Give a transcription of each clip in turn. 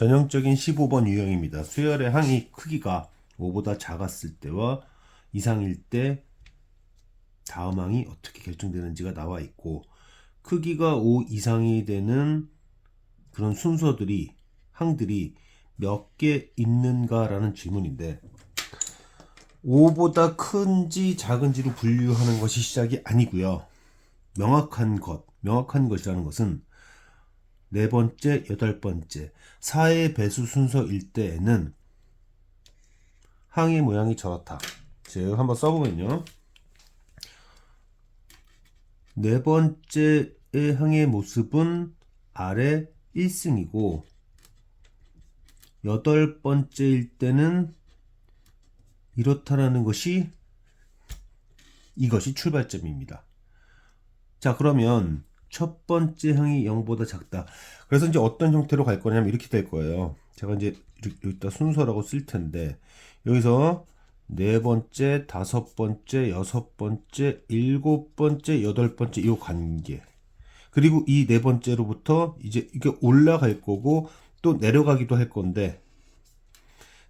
전형적인 15번 유형입니다. 수열의 항이 크기가 5보다 작았을 때와 이상일 때 다음 항이 어떻게 결정되는지가 나와 있고, 크기가 5 이상이 되는 그런 순서들이, 항들이 몇 개 있는가라는 질문인데, 5보다 큰지 작은지로 분류하는 것이 시작이 아니고요. 명확한 것이라는 것은 네 번째, 여덟 번째, 4의 배수 순서일 때에는 항의 모양이 저렇다. 즉, 한번 써보면요. 네 번째의 항의 모습은 아래 1승이고, 여덟 번째일 때는 이렇다라는 것이, 이것이 출발점입니다. 자, 그러면 첫 번째 항이 0보다 작다. 그래서 이제 어떤 형태로 갈 거냐면 이렇게 될 거예요. 제가 이제 여기다 순서라고 쓸 텐데, 여기서 네 번째, 다섯 번째, 여섯 번째, 일곱 번째, 여덟 번째 이 관계. 그리고 이 네 번째로부터 이제 이게 올라갈 거고 또 내려가기도 할 건데,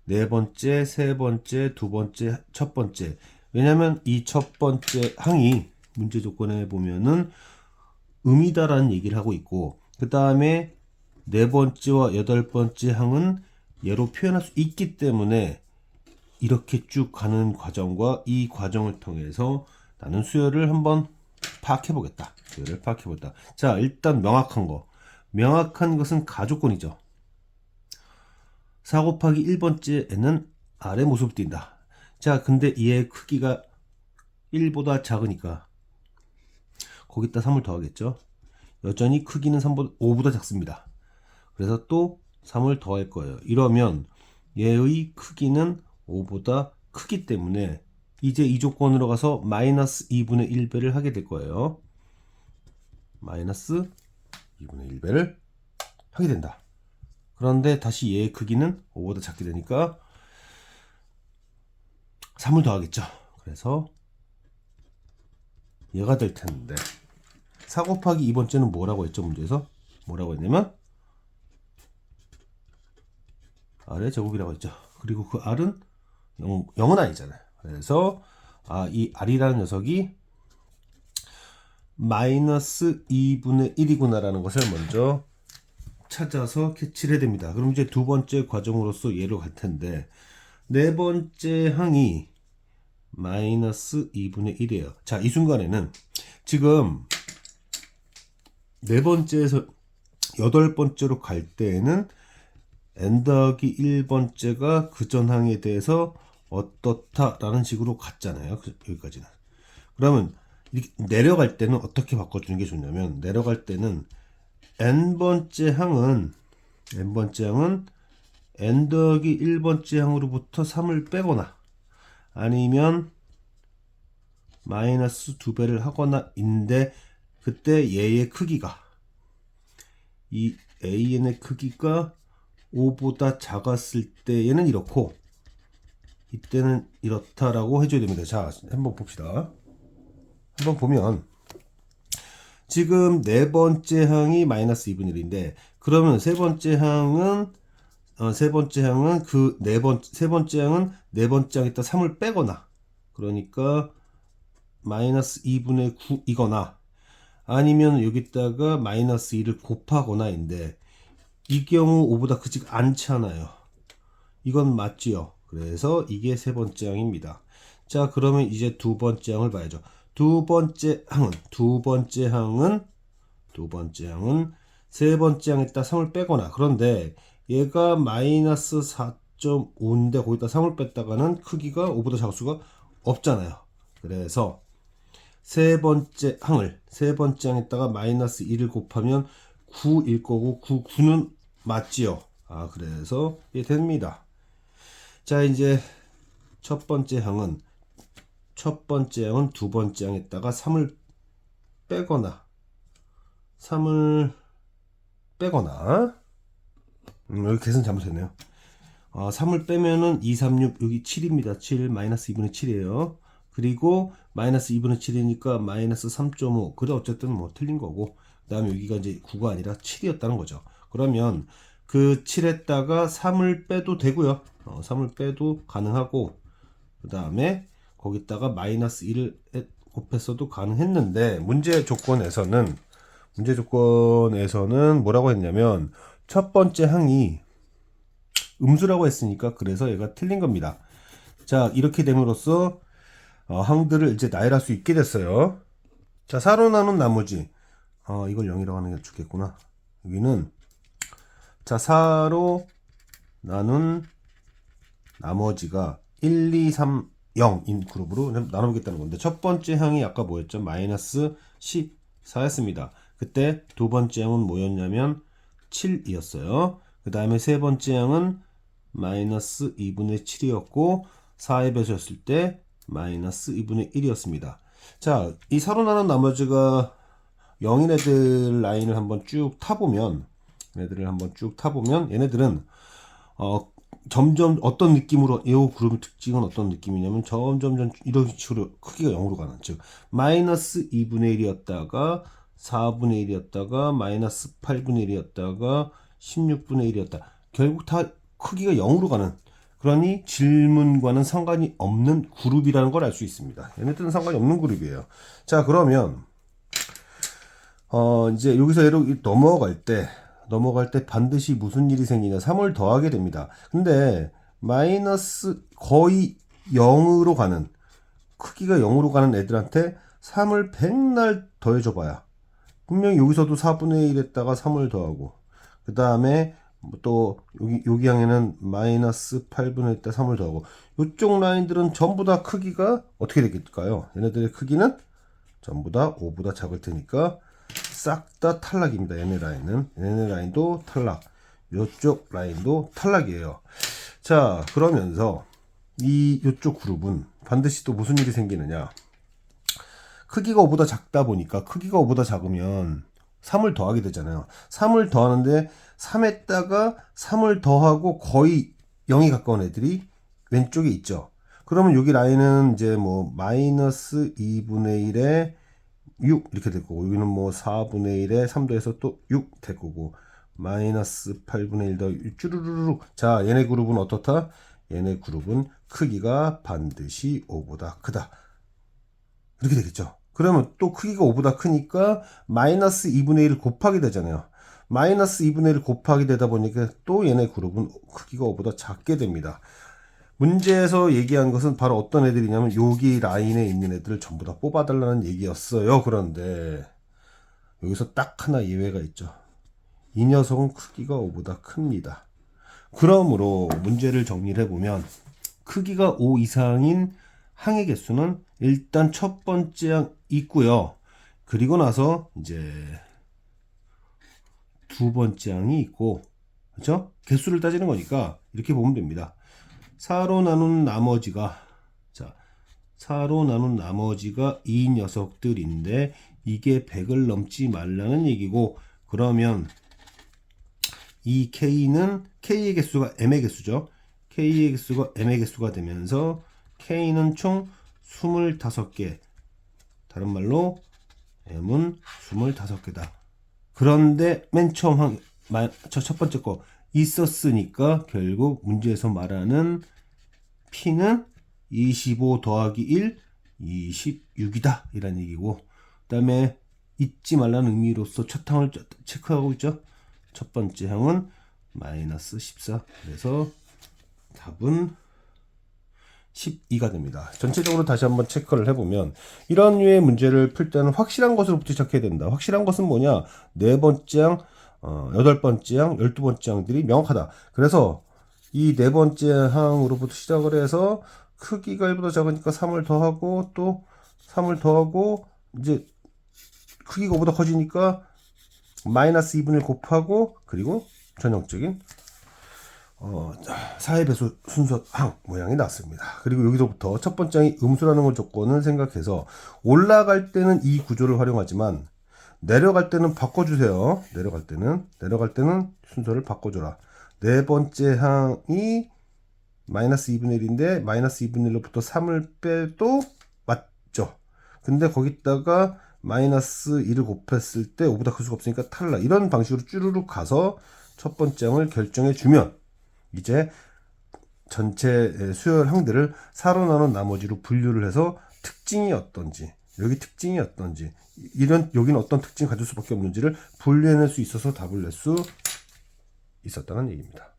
네 번째, 세 번째, 두 번째, 첫 번째. 왜냐면 이 첫 번째 항이 문제 조건에 보면은 음이다라는 얘기를 하고 있고, 그 다음에 네 번째와 여덟 번째 항은 얘로 표현할 수 있기 때문에 이렇게 쭉 가는 과정과 이 과정을 통해서 나는 수열을 한번 파악해 보겠다. 수열을 파악해 보겠다. 자, 일단 명확한 것은 가조건이죠. 4 곱하기 1번째에는 아래 모습을 띈다. 자, 근데 얘의 크기가 1보다 작으니까 거기다 3을 더하겠죠. 여전히 크기는 5보다 작습니다. 그래서 또 3을 더할 거예요. 이러면 얘의 크기는 5보다 크기 때문에 이제 이 조건으로 가서 마이너스 2분의 1배를 하게 될 거예요. 마이너스 2분의 1배를 하게 된다. 그런데 다시 얘의 크기는 5보다 작게 되니까 3을 더하겠죠. 그래서 얘가 될 텐데, 4 곱하기 2번째는 뭐라고 했죠? 문제에서 뭐라고 했냐면 R의 제곱이라고 했죠. 그리고 그 R은 0은 아니잖아요. 그래서 이 R이라는 녀석이 마이너스 2분의 1이구나 라는 것을 먼저 찾아서 캐치를 해야 됩니다. 그럼 이제 두 번째 과정으로서 얘로 갈 텐데, 네 번째 항이 마이너스 2분의 1이에요. 자, 이 순간에는 지금 네 번째에서 여덟 번째로 갈 때에는 n 더하기 1번째가 그 전항에 대해서 어떻다라는 식으로 갔잖아요. 여기까지는. 그러면 이렇게 내려갈 때는 어떻게 바꿔주는 게 좋냐면, 내려갈 때는 n번째 항은 n 더하기 1번째 항으로부터 3을 빼거나 아니면 마이너스 2배를 하거나 인데, 그때 얘의 크기가, 이 AN의 크기가 5보다 작았을 때에는 이렇고 이때는 이렇다라고 해줘야 됩니다. 자, 한번 봅시다. 한번 보면 지금 네 번째 항이 마이너스 2분의 1인데, 그러면 세 번째 항은 세 번째 항은 세 번째 항은 네 번째 항에다 3을 빼거나, 그러니까 마이너스 2분의 9이거나 아니면 여기다가 마이너스 2를 곱하거나인데, 이 경우 5보다 크지 않잖아요. 이건 맞지요. 그래서 이게 세 번째 항입니다. 자, 그러면 이제 두 번째 항을 봐야죠. 두 번째 항은 세 번째 항에다 3을 빼거나, 그런데 얘가 마이너스 4.5인데 거기다 3을 뺐다가는 크기가 5보다 작을 수가 없잖아요. 그래서 세 번째 항에다가 마이너스 2를 곱하면 9일 거고, 9는 맞지요. 그래서 이게 됩니다. 자, 이제 첫 번째 항은 두 번째 항에다가 3을 빼거나 여기 계산 잘못했네요. 3을 빼면은 2, 3, 6, 여기 7입니다. 7, 마이너스 2분의 7이에요. 그리고 마이너스 2분의 7이니까 마이너스 3.5. 그래, 어쨌든 뭐 틀린 거고, 그 다음에 여기가 이제 9가 아니라 7이었다는 거죠. 그러면 그 7에다가 3을 빼도 되고요. 3을 빼도 가능하고, 그 다음에 거기다가 마이너스 1을 곱했어도 가능했는데, 문제 조건에서는 뭐라고 했냐면, 첫 번째 항이 음수라고 했으니까, 그래서 얘가 틀린 겁니다. 자, 이렇게 됨으로써 항들을 이제 나열할 수 있게 됐어요. 자, 4로 나눈 나머지, 이걸 0이라고 하는 게 좋겠구나. 여기는, 자, 4로 나눈 나머지가 1, 2, 3, 0인 그룹으로 나눠보겠다는 건데, 첫 번째 항이 아까 뭐였죠? 마이너스 14였습니다. 그때 두 번째 항은 뭐였냐면 7이었어요. 그 다음에 세 번째 항은 마이너스 2분의 7이었고, 4의 배수였을 때 마이너스 2분의 1이었습니다. 자, 이 4로 나눈 나머지가 0인 애들 라인을 한번 쭉 타보면, 얘네들은 점점 어떤 느낌으로, 이 그룹 특징은 어떤 느낌이냐면 점점 이런 식으로 크기가 0으로 가는, 즉 마이너스 2분의 1이었다가 4분의 1이었다가 마이너스 8분의 1이었다가 16분의 1이었다. 결국 다 크기가 0으로 가는, 그러니 질문과는 상관이 없는 그룹이라는 걸 알 수 있습니다. 얘네들은 상관이 없는 그룹이에요. 자, 그러면 이제 여기서 얘로 넘어갈 때 반드시 무슨 일이 생기냐, 3을 더하게 됩니다. 근데 마이너스 거의 0으로 가는, 크기가 0으로 가는 애들한테 3을 백날 더해줘 봐야 분명히 여기서도 4분의 1에다가 3을 더하고, 그 다음에 또 여기 항에는 마이너스 8분의 1에다 3을 더하고, 이쪽 라인들은 전부 다 크기가 어떻게 되겠을까요? 얘네들의 크기는 전부 다 5보다 작을 테니까 싹 다 탈락입니다. 얘네 라인도 탈락, 이쪽 라인도 탈락이에요. 자, 그러면서 이쪽 그룹은 반드시 또 무슨 일이 생기느냐, 크기가 5보다 작다 보니까, 크기가 5보다 작으면 3을 더하게 되잖아요. 3을 더하는데 3에다가 3을 더하고 거의 0이 가까운 애들이 왼쪽에 있죠. 그러면 여기 라인은 이제 뭐 마이너스 2분의 1에 6 이렇게 될 거고, 여기는 뭐 4분의 1에 3 더해서 또 6 될 거고, 마이너스 8분의 1 더 쭈루루룩. 자, 얘네 그룹은 어떻다? 얘네 그룹은 크기가 반드시 5보다 크다, 이렇게 되겠죠. 그러면 또 크기가 5보다 크니까 마이너스 2분의 1을 곱하게 되잖아요. 마이너스 2분의 1을 곱하게 되다 보니까 또 얘네 그룹은 크기가 5보다 작게 됩니다. 문제에서 얘기한 것은 바로 어떤 애들이냐면 여기 라인에 있는 애들을 전부 다 뽑아달라는 얘기였어요. 그런데 여기서 딱 하나 예외가 있죠. 이 녀석은 크기가 5보다 큽니다. 그러므로 문제를 정리를 해보면, 크기가 5 이상인 항의 개수는 일단 첫 번째 항 있고요. 그리고 나서 이제 두 번째 항이 있고, 그렇죠? 개수를 따지는 거니까 이렇게 보면 됩니다. 4로 나눈 나머지가, 자, 4로 나눈 나머지가 이 녀석들인데 이게 100을 넘지 말라는 얘기고, 그러면 이 K는 K의 개수가 M의 개수죠. K의 개수가 M의 개수가 되면서 K는 총 25개. 다른 말로 M은 25개다. 그런데 맨 처음 첫 번째 거 있었으니까 결국 문제에서 말하는 P는 25 더하기 1, 26이다 이란 얘기고, 그 다음에 잊지 말라는 의미로서 첫 항을 체크하고 있죠. 첫 번째 항은 마이너스 14, 그래서 답은 12가 됩니다. 전체적으로 다시 한번 체크를 해보면, 이런 류의 문제를 풀 때는 확실한 것으로부터 시작해야 된다. 확실한 것은 뭐냐? 네 번째 항, 8번째 항, 12번째 항들이 명확하다. 그래서 이 네 번째 항으로부터 시작을 해서 크기가 1보다 작으니까 3을 더하고, 또 3을 더하고, 이제 크기가 5보다 커지니까 마이너스 2분의 1 곱하고, 그리고 전형적인 4의 배수 순서 항 모양이 났습니다. 그리고 여기서부터 첫 번째 항이 음수라는 걸 조건을 생각해서 올라갈 때는 이 구조를 활용하지만 내려갈 때는 바꿔주세요. 내려갈 때는 순서를 바꿔줘라. 네 번째 항이 마이너스 2분의 1인데 마이너스 2분의 1로부터 3을 빼도 맞죠. 근데 거기다가 마이너스 1을 곱했을 때 5보다 클 수가 없으니까 탈락. 이런 방식으로 쭈루룩 가서 첫 번째 항을 결정해 주면 이제 전체 수열항들을 사로 나눈 나머지로 분류를 해서 특징이 어떤지, 여기 특징이 어떤지, 이런 여기는 어떤 특징을 가질 수밖에 없는지를 분류해낼 수 있어서 답을 낼 수 있었다는 얘기입니다.